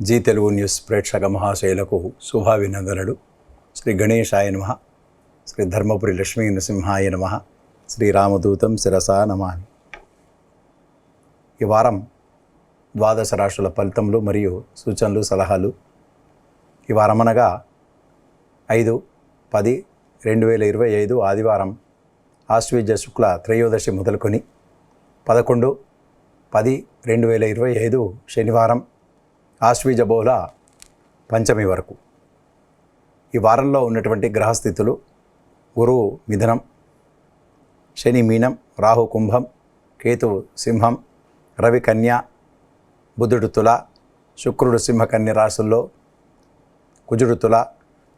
G Telugu news ప్రేక్షక మహాశయులకు శుభాభినందనలు. శ్రీ గణేశాయ నమః. శ్రీ ధర్మపురి లక్ష్మీ నృసింహాయ నమః. శ్రీ రామదూతం శిరసా నమామి. ఈ వారం ద్వాదశ రాశుల ఫలితములు మరియు సూచనలు సలహాలు. ఈ వారం అనగా 5-10-2025 ఆదివారం ఆశ్వీజ శుక్ల త్రయోదశి మొదలుకొని 11-10-2025 శనివారం ఆశ్వీజ బహుళ పంచమి వరకు. ఈ వారంలో ఉన్నటువంటి గ్రహస్థితులు: గురువు మిథునం, శని మీనం, రాహు కుంభం, కేతువు సింహం, రవి కన్య, బుధుడు తుల, శుక్రుడు సింహ కన్య రాశుల్లో, కుజుడు తుల,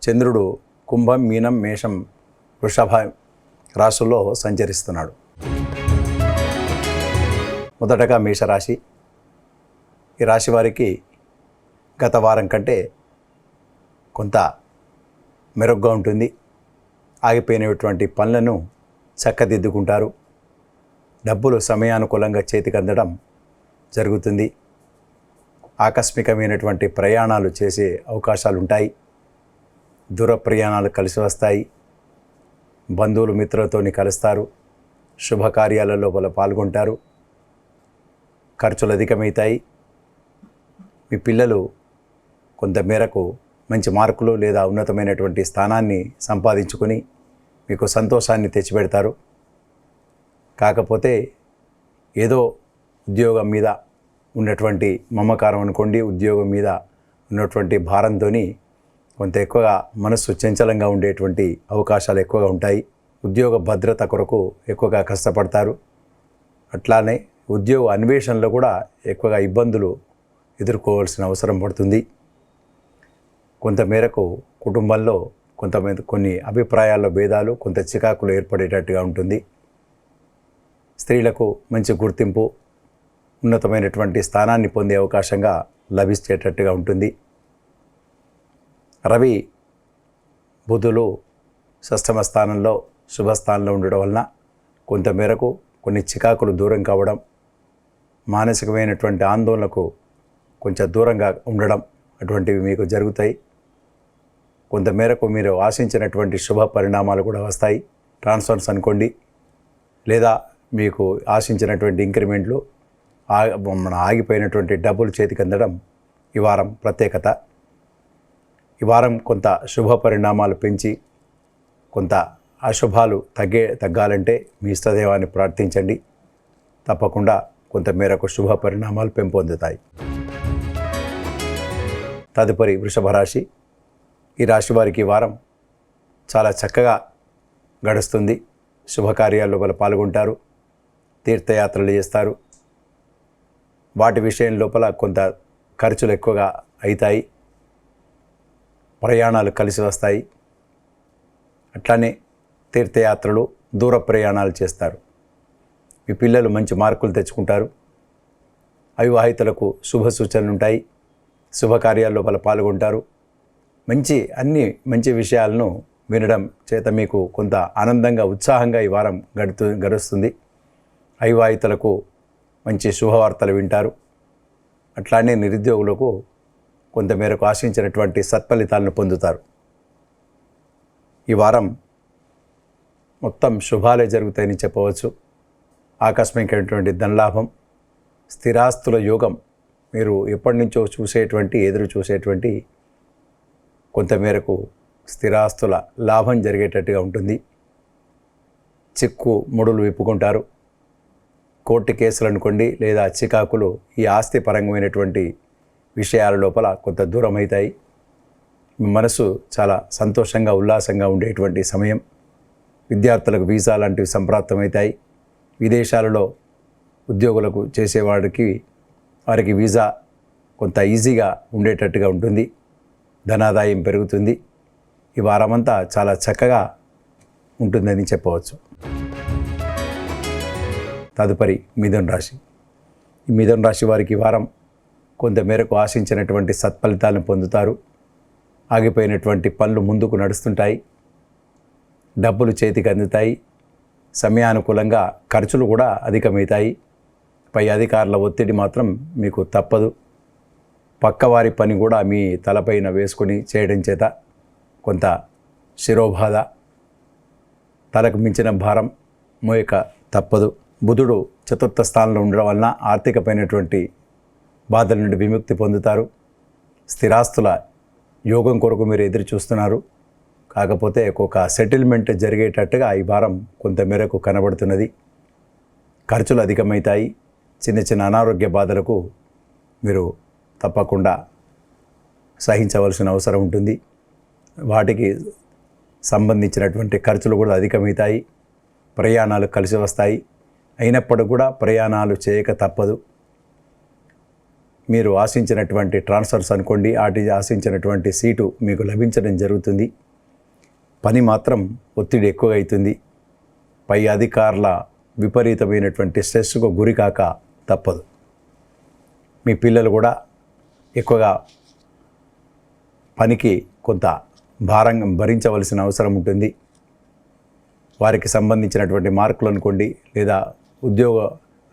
చంద్రుడు కుంభం, మీనం, మేషం, వృషభ రాశుల్లో సంచరిస్తున్నాడు. మొదటగా మేషరాశి. ఈ రాశి వారికి గత వారం కంటే కొంత మెరుగ్గా ఉంటుంది. ఆగిపోయినటువంటి పనులను చక్కదిద్దుకుంటారు. డబ్బులు సమయానుకూలంగా చేతికి అందడం జరుగుతుంది. ఆకస్మికమైనటువంటి ప్రయాణాలు చేసే అవకాశాలు ఉంటాయి. దూర ప్రయాణాలు కలిసి వస్తాయి. బంధువులు మిత్రులతోని కలుస్తారు. శుభకార్యాల లోపల పాల్గొంటారు. ఖర్చులు అధికమవుతాయి. మీ పిల్లలు కొంత మేరకు మంచి మార్కులు లేదా ఉన్నతమైనటువంటి స్థానాన్ని సంపాదించుకొని మీకు సంతోషాన్ని తెచ్చిపెడతారు. కాకపోతే ఏదో ఉద్యోగం మీద ఉన్నటువంటి మమకారం అనుకోండి, ఉద్యోగం మీద ఉన్నటువంటి భారంతో కొంత ఎక్కువగా మనస్సు చంచలంగా ఉండేటువంటి అవకాశాలు ఎక్కువగా ఉంటాయి. ఉద్యోగ భద్రత కొరకు ఎక్కువగా కష్టపడతారు. అట్లానే ఉద్యోగ అన్వేషణలో కూడా ఎక్కువగా ఇబ్బందులు ఎదుర్కోవాల్సిన అవసరం పడుతుంది. కొంతమేరకు కుటుంబంలో కొన్ని అభిప్రాయాల్లో భేదాలు, కొంత చికాకులు ఏర్పడేటట్టుగా ఉంటుంది. స్త్రీలకు మంచి గుర్తింపు, ఉన్నతమైనటువంటి స్థానాన్ని పొందే అవకాశంగా లభించేటట్టుగా ఉంటుంది. రవి బుధులు షష్ఠమ స్థానంలో శుభస్థానంలో ఉండడం వలన కొంతమేరకు కొన్ని చికాకులు దూరం కావడం, మానసికమైనటువంటి ఆందోళనకు కొంచెం దూరంగా ఉండడం అటువంటివి మీకు జరుగుతాయి. కొంతమేరకు మీరు ఆశించినటువంటి శుభ పరిణామాలు కూడా వస్తాయి. ట్రాన్స్ఫర్స్ అనుకోండి, లేదా మీకు ఆశించినటువంటి ఇంక్రిమెంట్లు, ఆగిపోయినటువంటి డబ్బులు చేతికి అందడం ఈ వారం ప్రత్యేకత. ఈ వారం కొంత శుభ పరిణామాలు పెంచి కొంత అశుభాలు తగ్గాలంటే మీ ఇష్టదైవాన్ని ప్రార్థించండి. తప్పకుండా కొంతమేరకు శుభ పరిణామాలు పెంపొందుతాయి. తదుపరి వృషభ రాశి. ఈ రాశి వారికి ఈ వారం చాలా చక్కగా గడుస్తుంది. శుభకార్యాల్లో పాల్గొంటారు. తీర్థయాత్రలు చేస్తారు. వాటి విషయం లోపల కొంత ఖర్చులు ఎక్కువగా అవుతాయి. ప్రయాణాలు కలిసి వస్తాయి. అట్లానే తీర్థయాత్రలు, దూర ప్రయాణాలు చేస్తారు. మీ పిల్లలు మంచి మార్కులు తెచ్చుకుంటారు. అవివాహితులకు శుభ సూచనలు ఉంటాయి. శుభకార్యాల్లో పాల్గొంటారు. అన్ని మంచి విషయాలను వినడం చేత మీకు కొంత ఆనందంగా, ఉత్సాహంగా ఈ వారం గడుస్తుంది. అవివాహితులకు మంచి శుభవార్తలు వింటారు. అట్లానే నిరుద్యోగులకు కొంతమేరకు ఆశించినటువంటి సత్ఫలితాలను పొందుతారు. ఈ వారం మొత్తం శుభాలే జరుగుతాయని చెప్పవచ్చు. ఆకస్మికమైనటువంటి ధనలాభం, స్థిరాస్తుల యోగం, మీరు ఎప్పటి నుంచో ఎదురు చూసేటువంటి కొంతమేరకు స్థిరాస్తుల లాభం జరిగేటట్టుగా ఉంటుంది. చిక్కు ముడులు విప్పుకుంటారు. కోర్టు కేసులు అనుకోండి, లేదా చికాకులు, ఈ ఆస్తి పరంగమైనటువంటి విషయాల లోపల కొంత దూరం అవుతాయి. మీ మనసు చాలా సంతోషంగా, ఉల్లాసంగా ఉండేటువంటి సమయం. విద్యార్థులకు వీసా లాంటివి సంప్రాప్తమవుతాయి. విదేశాలలో ఉద్యోగులకు చేసేవాడికి వారికి వీసా కొంత ఈజీగా ఉండేటట్టుగా ఉంటుంది. ధనాదాయం పెరుగుతుంది. ఈ వారమంతా చాలా చక్కగా ఉంటుందని చెప్పవచ్చు. తదుపరి మిథున రాశి. ఈ మిథున రాశి వారికి ఈ వారం కొంతమేరకు ఆశించినటువంటి సత్ఫలితాలను పొందుతారు. ఆగిపోయినటువంటి పనులు ముందుకు నడుస్తుంటాయి. డబ్బులు చేతికి అందుతాయి. సమయానుకూలంగా ఖర్చులు కూడా అధికమవుతాయి. పై అధికారుల ఒత్తిడి మాత్రం మీకు తప్పదు. పక్కవారి పని కూడా మీ తలపైన వేసుకొని చేయడం చేత కొంత శిరోబాధ, తలకు మించిన భారం మోయక తప్పదు. బుధుడు చతుర్థ స్థానంలో ఉండడం వలన ఆర్థికమైనటువంటి బాధల నుండి విముక్తి పొందుతారు. స్థిరాస్తుల యోగం కొరకు మీరు ఎదురు చూస్తున్నారు. కాకపోతే ఒక సెటిల్మెంట్ జరిగేటట్టుగా ఈ వారం కొంత మేరకు కనబడుతున్నది. ఖర్చులు అధికమవుతాయి. చిన్న చిన్న అనారోగ్య బాధలకు మీరు తప్పకుండా సహించవలసిన అవసరం ఉంటుంది. వాటికి సంబంధించినటువంటి ఖర్చులు కూడా అధికమవుతాయి. ప్రయాణాలు కలిసి వస్తాయి. అయినప్పటికీ కూడా ప్రయాణాలు చేయక తప్పదు. మీరు ఆశించినటువంటి ట్రాన్స్ఫర్స్ అనుకోండి, వాటి ఆశించినటువంటి సీటు మీకు లభించడం జరుగుతుంది. పని మాత్రం ఒత్తిడి ఎక్కువగా అవుతుంది. పై అధికారుల విపరీతమైనటువంటి స్ట్రెస్కు గురి కాక తప్పదు. మీ పిల్లలు కూడా ఎక్కువగా పనికి కొంత భారంగా భరించవలసిన అవసరం ఉంటుంది. వారికి సంబంధించినటువంటి మార్కులు అనుకోండి, లేదా ఉద్యోగ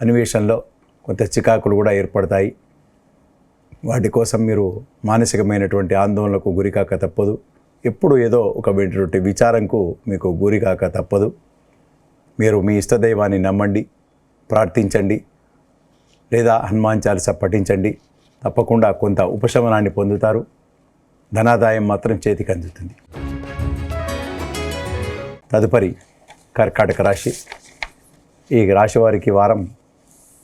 అన్వేషణలో కొంత చికాకులు కూడా ఏర్పడతాయి. వాటి కోసం మీరు మానసికమైనటువంటి ఆందోళనకు గురికాక తప్పదు. ఎప్పుడు ఏదో ఒక విచారంకు మీకు గురికాక తప్పదు. మీరు మీ ఇష్టదైవాన్ని నమ్మండి, ప్రార్థించండి, లేదా హనుమాన్ చాలీసా పఠించండి. తప్పకుండా కొంత ఉపశమనాన్ని పొందుతారు. ధనాదాయం మాత్రం చేతికి అందుతుంది. తదుపరి కర్కాటక రాశి. ఈ రాశి వారికి వారం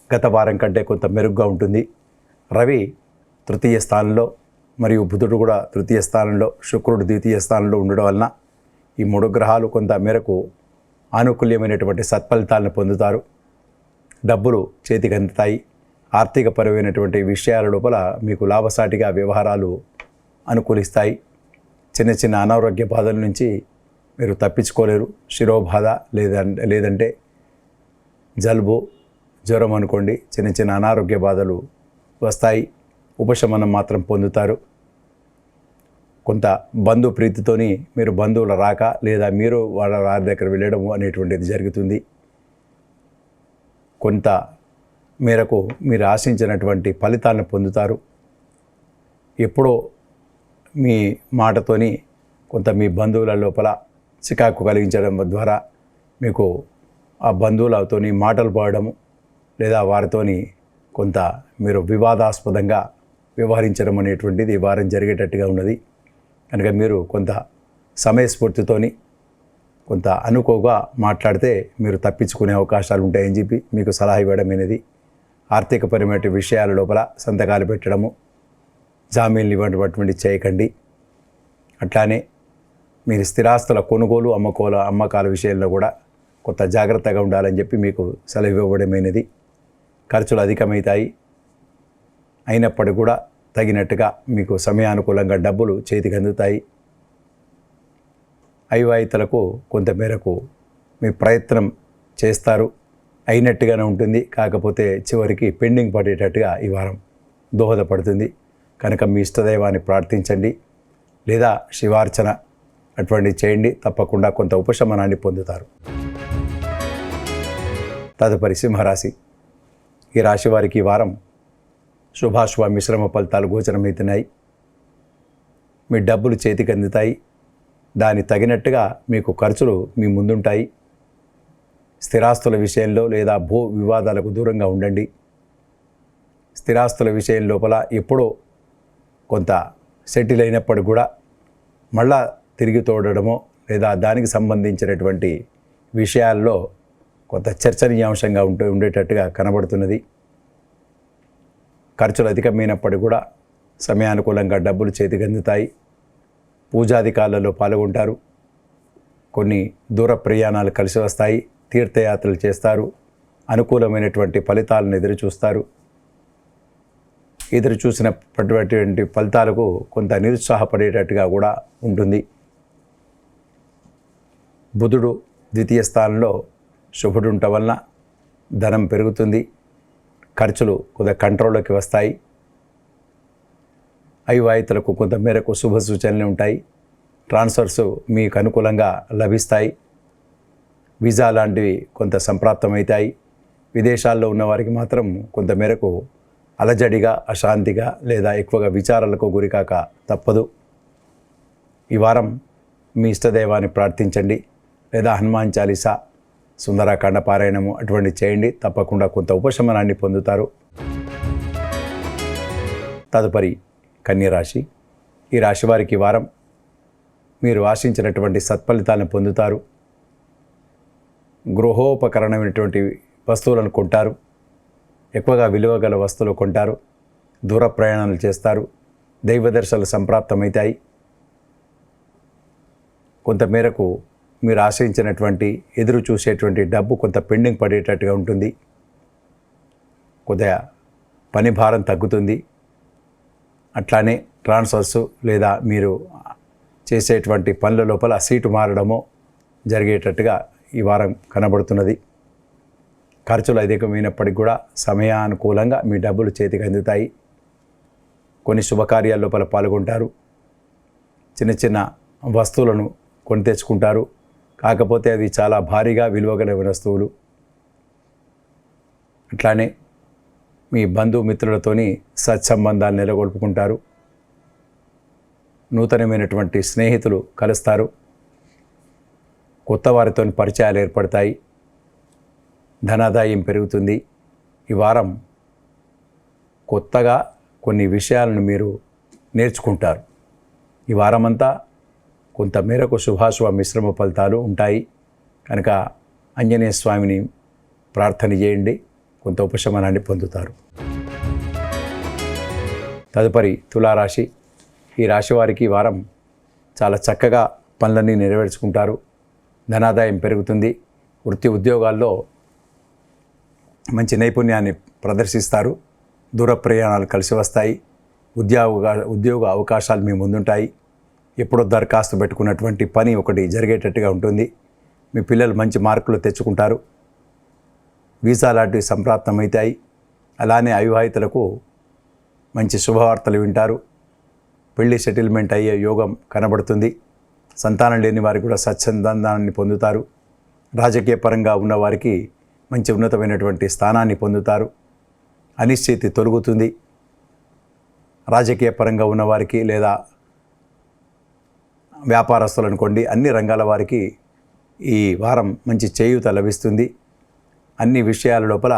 గత వారం కంటే కొంత మెరుగ్గా ఉంటుంది. రవి తృతీయ స్థానంలో మరియు బుధుడు కూడా తృతీయ స్థానంలో, శుక్రుడు ద్వితీయ స్థానంలో ఉండడం వలన ఈ 3 గ్రహాలు కొంత మేరకు ఆనుకూల్యమైనటువంటి సత్ఫలితాలను పొందుతారు. డబ్బులు చేతికి అందుతాయి. ఆర్థికపరమైనటువంటి విషయాల లోపల మీకు లాభసాటిగా వ్యవహారాలు అనుకూలిస్తాయి. చిన్న చిన్న అనారోగ్య బాధల నుంచి మీరు తప్పించుకోలేరు. శిరోబాధ లేదంటే జలుబు, జ్వరం అనుకోండి, చిన్న చిన్న అనారోగ్య బాధలు వస్తాయి. ఉపశమనం మాత్రం పొందుతారు. కొంత బంధు ప్రీతితోని మీరు బంధువుల రాక, లేదా మీరు వారి దగ్గర వెళ్ళడం అనేటువంటిది జరుగుతుంది. కొంత మేరకు మీరు ఆశించినటువంటి ఫలితాలను పొందుతారు. ఎప్పుడో మీ మాటతోని కొంత మీ బంధువుల లోపల చికాకు కలిగించడం ద్వారా మీకు ఆ బంధువులతోని మాటలు పడడము, లేదా వారితోని కొంత మీరు వివాదాస్పదంగా వ్యవహరించడం అనేటువంటిది ఈ వారం జరిగేటట్టుగా ఉన్నది. కనుక మీరు కొంత సమయస్ఫూర్తితోని కొంత అనుకోగా మాట్లాడితే మీరు తప్పించుకునే అవకాశాలు ఉంటాయని చెప్పి మీకు సలహా ఇవ్వడం అనేది. ఆర్థికపరమైన విషయాల లోపల సంతకాలు పెట్టడము, జామీన్లు ఇవ్వటువంటి చేయకండి. అట్లానే మీరు స్థిరాస్తుల కొనుగోలు అమ్మకాల విషయంలో కూడా కొంత జాగ్రత్తగా ఉండాలని చెప్పి మీకు సలహా ఇవ్వడమైనది. ఖర్చులు అధికమవుతాయి. అయినప్పటికీ కూడా తగినట్టుగా మీకు సమయానుకూలంగా డబ్బులు చేతికి అందుతాయి. అవివాహితులకు కొంతమేరకు మీ ప్రయత్నం చేస్తారు, అయినట్టుగానే ఉంటుంది. కాకపోతే చివరికి పెండింగ్ పడేటట్టుగా ఈ వారం దోహదపడుతుంది. కనుక మీ ఇష్టదైవాన్ని ప్రార్థించండి, లేదా శివార్చన అటువంటివి చేయండి. తప్పకుండా కొంత ఉపశమనాన్ని పొందుతారు. తదుపరి సింహరాశి. ఈ రాశి వారికి ఈ వారం శుభాశుభ మిశ్రమ ఫలితాలు గోచరమవుతున్నాయి. మీ డబ్బులు చేతికి అందుతాయి. దాని తగినట్టుగా మీకు ఖర్చులు మీ ముందుంటాయి. స్థిరాస్తుల విషయంలో లేదా భూ వివాదాలకు దూరంగా ఉండండి. స్థిరాస్తుల విషయం లోపల ఎప్పుడో కొంత సెటిల్ అయినప్పుడు కూడా మళ్ళా తిరిగి తోడడమో, లేదా దానికి సంబంధించినటువంటి విషయాల్లో కొంత చర్చనీయాంశంగా ఉండేటట్టుగా కనబడుతున్నది. ఖర్చులు అధికమైనప్పటికీ కూడా సమయానుకూలంగా డబ్బులు చేతికి అందుతాయి. పూజాధికారులలో పాల్గొంటారు. కొన్ని దూర ప్రయాణాలు కలిసి వస్తాయి. తీర్థయాత్రలు చేస్తారు. అనుకూలమైనటువంటి ఫలితాలను ఎదురు చూసినటువంటి ఫలితాలకు కొంత నిరుత్సాహపడేటట్టుగా కూడా ఉంటుంది. బుధుడు ద్వితీయ స్థానంలో శుభుడు ఉండటం వలన ధనం పెరుగుతుంది. ఖర్చులు కొంత కంట్రోల్లోకి వస్తాయి. అవివాహితులకు కొంత మేరకు శుభ సూచనలు ఉంటాయి. ట్రాన్స్ఫర్స్ మీకు అనుకూలంగా లభిస్తాయి. వీసా లాంటివి కొంత సంప్రాప్తమవుతాయి. విదేశాల్లో ఉన్న వారికి మాత్రం కొంత మేరకు అలజడిగా, అశాంతిగా లేదా ఎక్కువగా విచారాలకు గురికాక తప్పదు. ఈ వారం మీ ఇష్టదైవాన్ని ప్రార్థించండి లేదా హనుమాన్ చాలీసా, సుందరాకాండ పారాయణము అటువంటి చేయండి. తప్పకుండా కొంత ఉపశమనాన్ని పొందుతారు. తదుపరి కన్యరాశి. ఈ రాశి వారికి ఈ వారం మీరు ఆశించినటువంటి సత్ఫలితాలను పొందుతారు. గృహోపకరణమైనటువంటి వస్తువులను కొంటారు. ఎక్కువగా విలువ గల వస్తువులు కొంటారు. దూర ప్రయాణాలు చేస్తారు. దైవ దర్శనాలు సంప్రాప్తమవుతాయి. కొంతమేరకు మీరు ఆశ్రయించినటువంటి ఎదురు చూసేటువంటి డబ్బు కొంత పెండింగ్ పడేటట్టుగా ఉంటుంది. కొద్దిగా పని భారం తగ్గుతుంది. అట్లానే ట్రాన్స్ఫర్స్ లేదా మీరు చేసేటువంటి పనుల లోపల సీటు మారడమో జరిగేటట్టుగా ఈ వారం కనబడుతున్నది. ఖర్చులు అధికమైనప్పటికీ కూడా సమయానుకూలంగా మీ డబ్బులు చేతికి అందుతాయి. కొన్ని శుభకార్యాల లోపల పాల్గొంటారు. చిన్న చిన్న వస్తువులను కొని తెచ్చుకుంటారు. కాకపోతే అవి చాలా భారీగా విలువగల వస్తువులు. అట్లానే మీ బంధుమిత్రులతోని సత్సంబంధాలు నెలకొల్పుకుంటారు. నూతనమైనటువంటి స్నేహితులు కలుస్తారు. కొత్త వారితో పరిచయాలు ఏర్పడతాయి. ధనాదాయం పెరుగుతుంది. ఈ వారం కొత్తగా కొన్ని విషయాలను మీరు నేర్చుకుంటారు. ఈ వారమంతా కొంత మేరకు శుభాశుభ మిశ్రమ ఫలితాలు ఉంటాయి. కనుక ఆంజనేయ స్వామిని ప్రార్థన చేయండి, కొంత ఉపశమనాన్ని పొందుతారు. తదుపరి తులారాశి. ఈ రాశి వారికి ఈ వారం చాలా చక్కగా పనులన్నీ నెరవేర్చుకుంటారు. ధనాదాయం పెరుగుతుంది. వృత్తి ఉద్యోగాల్లో మంచి నైపుణ్యాన్ని ప్రదర్శిస్తారు. దూర ప్రయాణాలు కలిసి వస్తాయి. ఉద్యోగ అవకాశాలు మీ ముందుంటాయి. ఎప్పుడో దరఖాస్తు పెట్టుకున్నటువంటి పని ఒకటి జరిగేటట్టుగా ఉంటుంది. మీ పిల్లలు మంచి మార్కులు తెచ్చుకుంటారు. వీసా లాంటివి సంప్రాప్తమవుతాయి. అలానే అవివాహితులకు మంచి శుభవార్తలు వింటారు. పెళ్లి సెటిల్మెంట్ అయ్యే యోగం కనబడుతుంది. సంతానం లేని వారికి కూడా సత్సంతానాన్ని పొందుతారు. రాజకీయ పరంగా ఉన్నవారికి మంచి ఉన్నతమైనటువంటి స్థానాన్ని పొందుతారు. అనిశ్చితి తొలగుతుంది. రాజకీయ పరంగా ఉన్నవారికి లేదా వ్యాపారస్తులు అనుకోండి, అన్ని రంగాల వారికి ఈ వారం మంచి చేయూత లభిస్తుంది. అన్ని విషయాల లోపల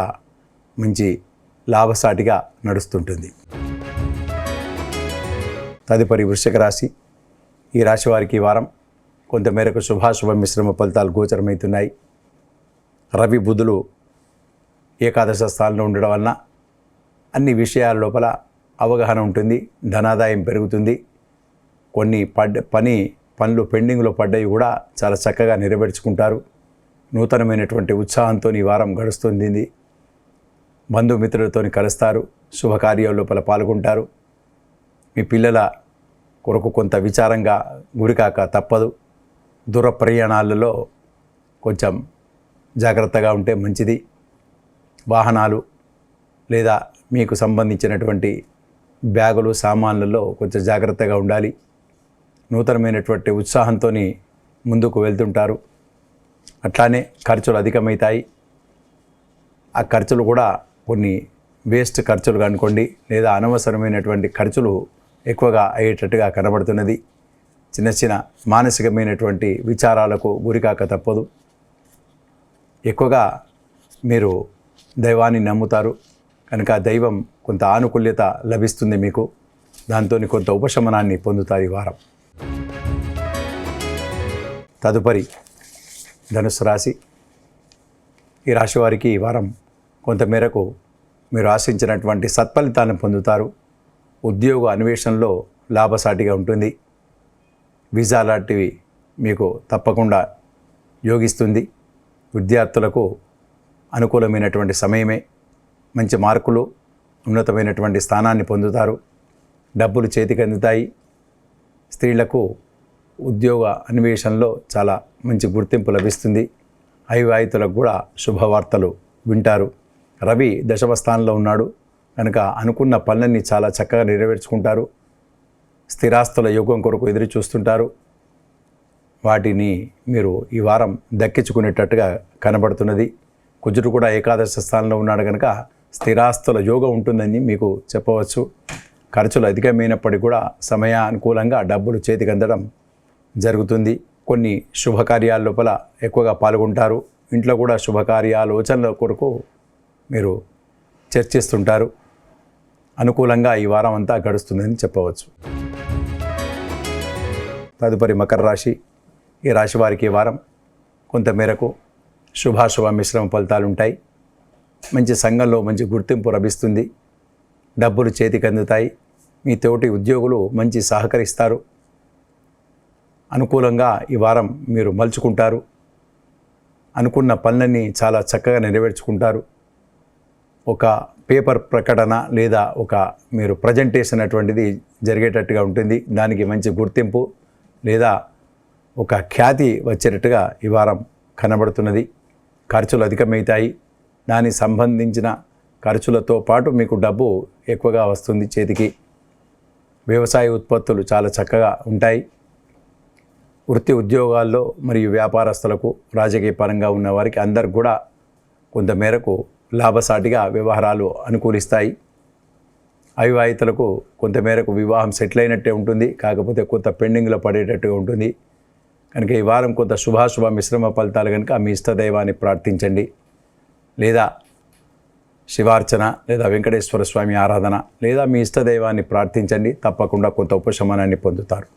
మంచి లాభసాటిగా నడుస్తుంటుంది. తదుపరి వృశ్చిక రాశి. ఈ రాశి వారికి ఈ వారం కొంతమేరకు శుభాశుభ మిశ్రమ ఫలితాలు గోచరమవుతున్నాయి. రవి బుధులు ఏకాదశ స్థానంలో ఉండడం వలన అన్ని విషయాల లోపల అవగాహన ఉంటుంది. ధనాదాయం పెరుగుతుంది. కొన్ని పనులు పెండింగ్లో పడ్డవి కూడా చాలా చక్కగా నెరవేర్చుకుంటారు. నూతనమైనటువంటి ఉత్సాహంతో ఈ వారం గడుస్తుంది. బంధుమిత్రులతో కలుస్తారు. శుభకార్యాల లోపల పాల్గొంటారు. మీ పిల్లల కొరకు కొంత విచారంగా గురికాక తప్పదు. దూర ప్రయాణాలలో కొంచెం జాగ్రత్తగా ఉంటే మంచిది. వాహనాలు లేదా మీకు సంబంధించినటువంటి బ్యాగులు సామాన్లలో కొంచెం జాగ్రత్తగా ఉండాలి. నూతనమైనటువంటి ఉత్సాహంతో ముందుకు వెళ్తుంటారు. అట్లానే ఖర్చులు అధికమవుతాయి. ఆ ఖర్చులు కూడా కొన్ని వేస్ట్ ఖర్చులు అనుకోండి లేదా అనవసరమైనటువంటి ఖర్చులు ఎక్కువగా అయ్యేటట్టుగా కనబడుతున్నది. చిన్న చిన్న మానసికమైనటువంటి విచారాలకు గురికాక తప్పదు. ఎక్కువగా మీరు దైవాన్ని నమ్ముతారు కనుక దైవం కొంత ఆనుకూల్యత లభిస్తుంది మీకు. దాంతో కొంత ఉపశమనాన్ని పొందుతారు ఈ వారం. తదుపరి ధనుస్సు రాశి. ఈ రాశి వారికి ఈ వారం కొంతమేరకు మీరు ఆశించినటువంటి సత్ఫలితాలను పొందుతారు. ఉద్యోగ అన్వేషణలో లాభసాటిగా ఉంటుంది. వీసా లాంటివి మీకు తప్పకుండా యోగిస్తుంది. విద్యార్థులకు అనుకూలమైనటువంటి సమయమే. మంచి మార్కులు, ఉన్నతమైనటువంటి స్థానాన్ని పొందుతారు. డబ్బులు చేతికి అందుతాయి. స్త్రీలకు ఉద్యోగ అన్వేషణలో చాలా మంచి గుర్తింపు లభిస్తుంది. అవివాహితులకు కూడా శుభవార్తలు వింటారు. రవి దశమ స్థానంలో ఉన్నాడు కనుక అనుకున్న పనులన్నీ చాలా చక్కగా నెరవేర్చుకుంటారు. స్థిరాస్తుల యోగం కొరకు ఎదురు చూస్తుంటారు. వాటిని మీరు ఈ వారం దక్కించుకునేటట్టుగా కనబడుతున్నది. కుజుడు కూడా ఏకాదశ స్థానంలో ఉన్నాడు కనుక స్థిరాస్తుల యోగం ఉంటుందని మీకు చెప్పవచ్చు. ఖర్చులు అధికమైనప్పటికీ కూడా సమయానుకూలంగా డబ్బులు చేతికి అందడం జరుగుతుంది. కొన్ని శుభకార్యాల లోపల ఎక్కువగా పాల్గొంటారు. ఇంట్లో కూడా శుభకార్యాలోచనల కొరకు మీరు చర్చిస్తుంటారు. అనుకూలంగా ఈ వారం అంతా గడుస్తుందని చెప్పవచ్చు. తదుపరి మకర రాశి. ఈ రాశి వారికి ఈ వారం కొంతమేరకు శుభాశుభ మిశ్రమ ఫలితాలు ఉంటాయి. మంచి సంఘంలో మంచి గుర్తింపు లభిస్తుంది. డబ్బులు చేతికి అందుతాయి. మీ తోటి ఉద్యోగులు మంచి సహకరిస్తారు. అనుకూలంగా ఈ వారం మీరు మలుచుకుంటారు. అనుకున్న పనులన్నీ చాలా చక్కగా నెరవేర్చుకుంటారు. ఒక పేపర్ ప్రకటన లేదా ఒక మీరు ప్రజెంటేషన్ అటువంటిది జరిగేటట్టుగా ఉంటుంది. దానికి మంచి గుర్తింపు లేదా ఒక ఖ్యాతి వచ్చేటట్టుగా ఈ వారం కనబడుతున్నది. ఖర్చులు అధికమవుతాయి. దానికి సంబంధించిన ఖర్చులతో పాటు మీకు డబ్బు ఎక్కువగా వస్తుంది చేతికి. వ్యవసాయ ఉత్పత్తులు చాలా చక్కగా ఉంటాయి. వృత్తి ఉద్యోగాల్లో మరియు వ్యాపారస్తులకు, రాజకీయ పరంగా ఉన్న వారికి అందరికి కూడా కొంతమేరకు లాభసాటిగా వ్యవహారాలు అనుకూలిస్తాయి. అవివాహితులకు కొంతమేరకు వివాహం సెటిల్ అయినట్టే ఉంటుంది. కాకపోతే కొంత పెండింగ్లో పడేటట్టుగా ఉంటుంది. కనుక ఈ వారం కొంత శుభాశుభ మిశ్రమ ఫలితాలు కనుక మీ ఇష్టదైవాన్ని ప్రార్థించండి. లేదా శివార్చన లేదా వెంకటేశ్వర స్వామి ఆరాధన లేదా మీ ఇష్టదైవాన్ని ప్రార్థించండి. తప్పకుండా కొంత ఉపశమనాన్ని పొందుతారు.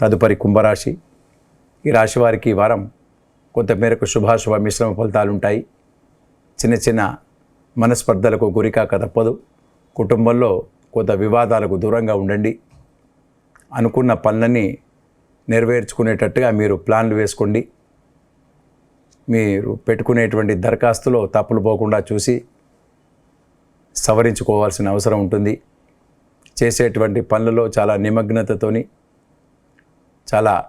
తదుపరి కుంభరాశి. ఈ రాశి వారికి ఈ వారం కొంతమేరకు శుభాశుభ మిశ్రమ ఫలితాలు ఉంటాయి. చిన్న చిన్న మనస్పర్ధలకు గురికాక తప్పదు. కుటుంబంలో కొంత వివాదాలకు దూరంగా ఉండండి. అనుకున్న పనులన్నీ నెరవేర్చుకునేటట్టుగా మీరు ప్లాన్లు వేసుకోండి. మీరు పెట్టుకునేటువంటి దరఖాస్తులో తప్పులు పోకుండా చూసి సవరించుకోవాల్సిన అవసరం ఉంటుంది. చేసేటువంటి పనులలో చాలా నిమగ్నతతోని చాలా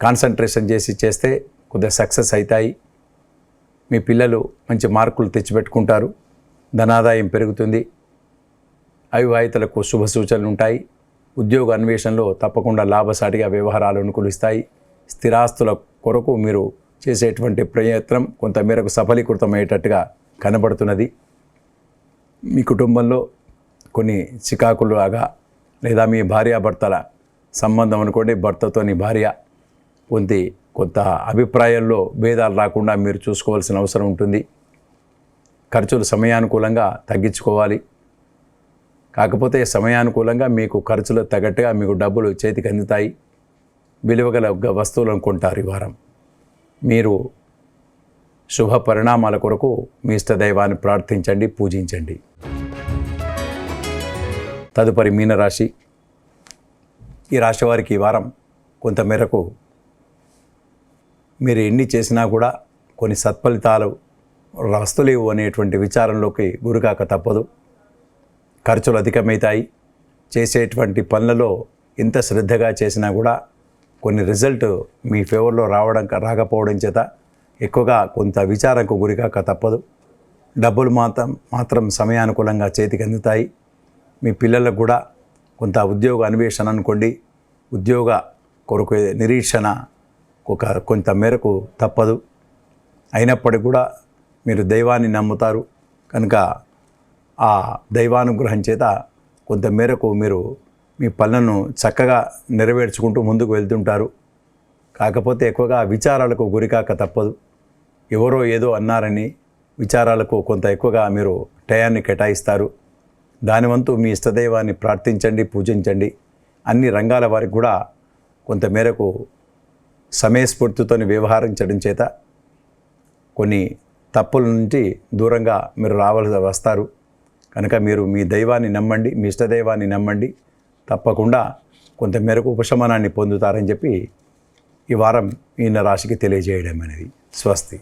కాన్సన్ట్రేషన్ చేస్తే కొద్దిగా సక్సెస్ అవుతాయి. మీ పిల్లలు మంచి మార్కులు తెచ్చిపెట్టుకుంటారు. ధనాదాయం పెరుగుతుంది. అవివాహితులకు శుభ సూచనలు ఉంటాయి. ఉద్యోగ అన్వేషణలో తప్పకుండా లాభసాటిగా వ్యవహారాలు అనుకూలిస్తాయి. స్థిరాస్తుల కొరకు మీరు చేసేటువంటి ప్రయత్నం కొంతమేరకు సఫలీకృతమయ్యేటట్టుగా కనబడుతున్నది. మీ కుటుంబంలో కొన్ని చికాకులుగా లేదా మీ భార్యాభర్తల సంబంధం అనుకోండి, భర్తతోని భార్య కొంత అభిప్రాయాల్లో భేదాలు రాకుండా మీరు చూసుకోవాల్సిన అవసరం ఉంటుంది. ఖర్చులు సమయానుకూలంగా తగ్గించుకోవాలి. కాకపోతే సమయానుకూలంగా మీకు ఖర్చులు తగ్గట్టుగా మీకు డబ్బులు చేతికి అందుతాయి. విలువగల వస్తువులను కొంటారు. ఈ వారం మీరు శుభ పరిణామాల కొరకు మీ ఇష్టదైవాన్ని ప్రార్థించండి, పూజించండి. తదుపరి మీనరాశి. ఈ రాశి వారికి ఈ వారం కొంతమేరకు మీరు ఎన్ని చేసినా కూడా కొన్ని సత్ఫలితాలు వస్తులేవు అనేటువంటి విచారంలోకి గురికాక తప్పదు. ఖర్చులు అధికమవుతాయి. చేసేటువంటి పనులలో ఎంత శ్రద్ధగా చేసినా కూడా కొన్ని రిజల్ట్ మీ ఫేవర్లో రాకపోవడం చేత ఎక్కువగా కొంత విచారంకు గురికాక తప్పదు. డబ్బులు మాత్రం సమయానుకూలంగా చేతికి అందుతాయి. మీ పిల్లలకు కూడా కొంత ఉద్యోగ అన్వేషణ అనుకోండి, ఉద్యోగ కొరకు నిరీక్షణ కొంత మేరకు తప్పదు. అయినప్పటికీ కూడా మీరు దైవాన్ని నమ్ముతారు కనుక ఆ దైవానుగ్రహం చేత కొంత మేరకు మీరు మీ పనులను చక్కగా నెరవేర్చుకుంటూ ముందుకు వెళ్తుంటారు. కాకపోతే ఎక్కువగా విచారాలకు గురికాక తప్పదు. ఎవరో ఏదో అన్నారని విచారాలకు కొంత ఎక్కువగా మీరు టయాన్ని కేటాయిస్తారు. దాని వంతు మీ ఇష్టదైవాన్ని ప్రార్థించండి, పూజించండి. అన్ని రంగాల వారికి కూడా కొంత మేరకు సమయస్ఫూర్తితో వ్యవహరించడం చేత కొన్ని తప్పుల నుంచి దూరంగా మీరు వస్తారు. కనుక మీరు మీ దైవాన్ని నమ్మండి, మీ ఇష్టదైవాన్ని నమ్మండి. తప్పకుండా కొంతమేరకు ఉపశమనాన్ని పొందుతారని చెప్పి ఈ వారం మీన రాశికి తెలియజేయడం అనేది. స్వస్తి.